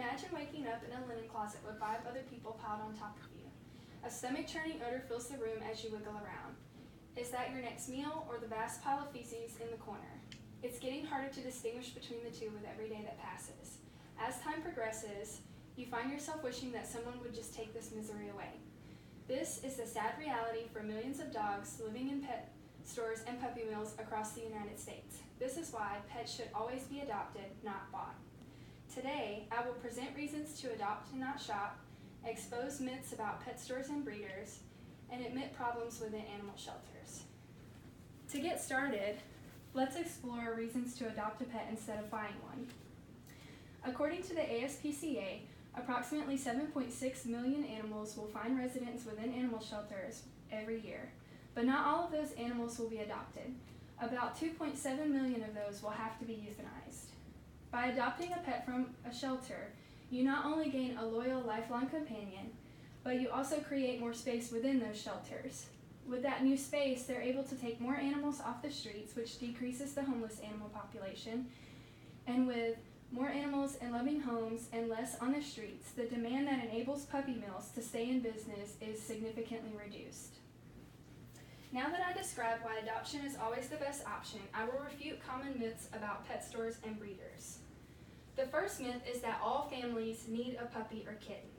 Imagine waking up in a linen closet with 5 other people piled on top of you. A stomach-churning odor fills the room as you wiggle around. Is that your next meal or the vast pile of feces in the corner? It's getting harder to distinguish between the two with every day that passes. As time progresses, you find yourself wishing that someone would just take this misery away. This is the sad reality for millions of dogs living in pet stores and puppy mills across the United States. This is why pets should always be adopted, not bought. Today, I will present reasons to adopt and not shop, expose myths about pet stores and breeders, and admit problems within animal shelters. To get started, let's explore reasons to adopt a pet instead of buying one. According to the ASPCA, approximately 7.6 million animals will find residence within animal shelters every year, but not all of those animals will be adopted. About 2.7 million of those will have to be euthanized. By adopting a pet from a shelter, you not only gain a loyal, lifelong companion, but you also create more space within those shelters. With that new space, they're able to take more animals off the streets, which decreases the homeless animal population, and with more animals in loving homes and less on the streets, the demand that enables puppy mills to stay in business is significantly reduced. Now that I described why adoption is always the best option, I will refute common myths about pet stores and breeders. The first myth is that all families need a puppy or kitten.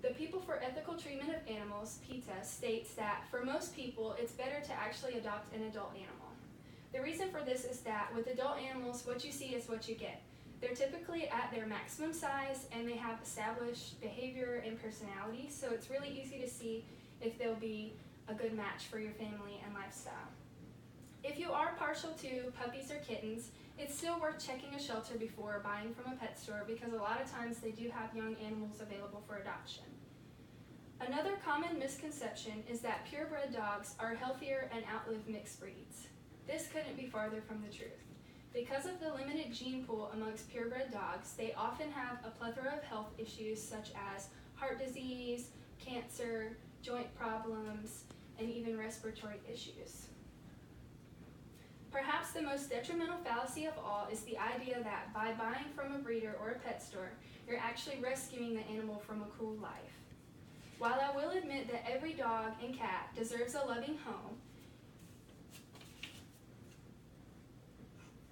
The People for Ethical Treatment of Animals, PETA, states that for most people, it's better to actually adopt an adult animal. The reason for this is that with adult animals, what you see is what you get. They're typically at their maximum size and they have established behavior and personality, so it's really easy to see if they'll be a good match for your family and lifestyle. If you are partial to puppies or kittens, it's still worth checking a shelter before buying from a pet store because a lot of times they do have young animals available for adoption. Another common misconception is that purebred dogs are healthier and outlive mixed breeds. This couldn't be farther from the truth. Because of the limited gene pool amongst purebred dogs, they often have a plethora of health issues such as heart disease, cancer, joint problems, and even respiratory issues. Perhaps the most detrimental fallacy of all is the idea that by buying from a breeder or a pet store, you're actually rescuing the animal from a cruel life. While I will admit that every dog and cat deserves a loving home,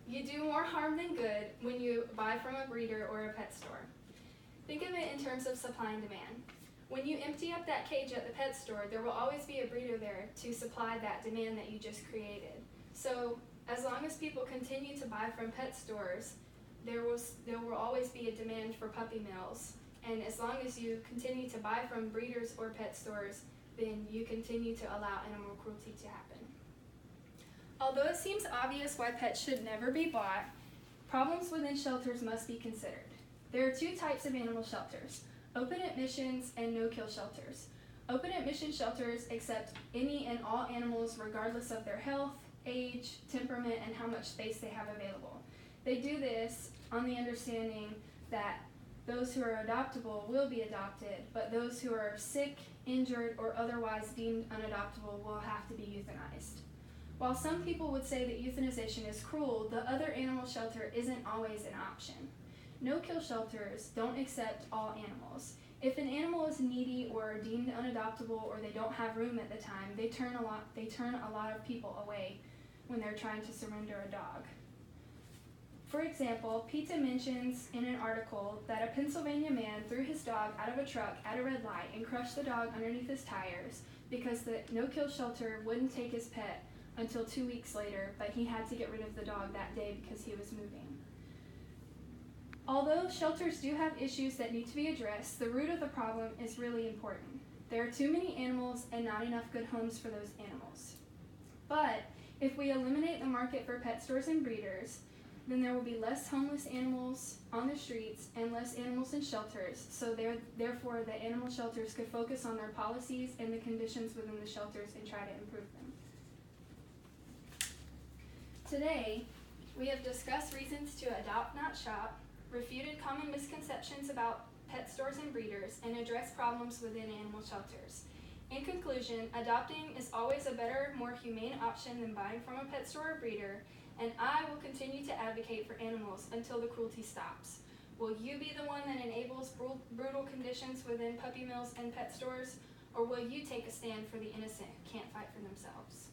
you do more harm than good when you buy from a breeder or a pet store. Think of it in terms of supply and demand. When you empty up that cage at the pet store, there will always be a breeder there to supply that demand that you just created. So as long as people continue to buy from pet stores, there will always be a demand for puppy mills. And as long as you continue to buy from breeders or pet stores, then you continue to allow animal cruelty to happen. Although it seems obvious why pets should never be bought, problems within shelters must be considered. There are 2 types of animal shelters: open admissions and no-kill shelters. Open admission shelters accept any and all animals regardless of their health, age, temperament, and how much space they have available. They do this on the understanding that those who are adoptable will be adopted, but those who are sick, injured, or otherwise deemed unadoptable will have to be euthanized. While some people would say that euthanization is cruel, the other animal shelter isn't always an option. No-kill shelters don't accept all animals. If an animal is needy or deemed unadoptable or they don't have room at the time, they turn a lot of people away when they're trying to surrender a dog. For example, PETA mentions in an article that a Pennsylvania man threw his dog out of a truck at a red light and crushed the dog underneath his tires because the no-kill shelter wouldn't take his pet until 2 weeks later, but he had to get rid of the dog that day because he was moving. Although shelters do have issues that need to be addressed, the root of the problem is really important. There are too many animals and not enough good homes for those animals. But if we eliminate the market for pet stores and breeders, then there will be less homeless animals on the streets and less animals in shelters, so therefore the animal shelters could focus on their policies and the conditions within the shelters and try to improve them. Today, we have discussed reasons to adopt, not shop, refuted common misconceptions about pet stores and breeders, and addressed problems within animal shelters. In conclusion, adopting is always a better, more humane option than buying from a pet store or breeder, and I will continue to advocate for animals until the cruelty stops. Will you be the one that enables brutal conditions within puppy mills and pet stores, or will you take a stand for the innocent who can't fight for themselves?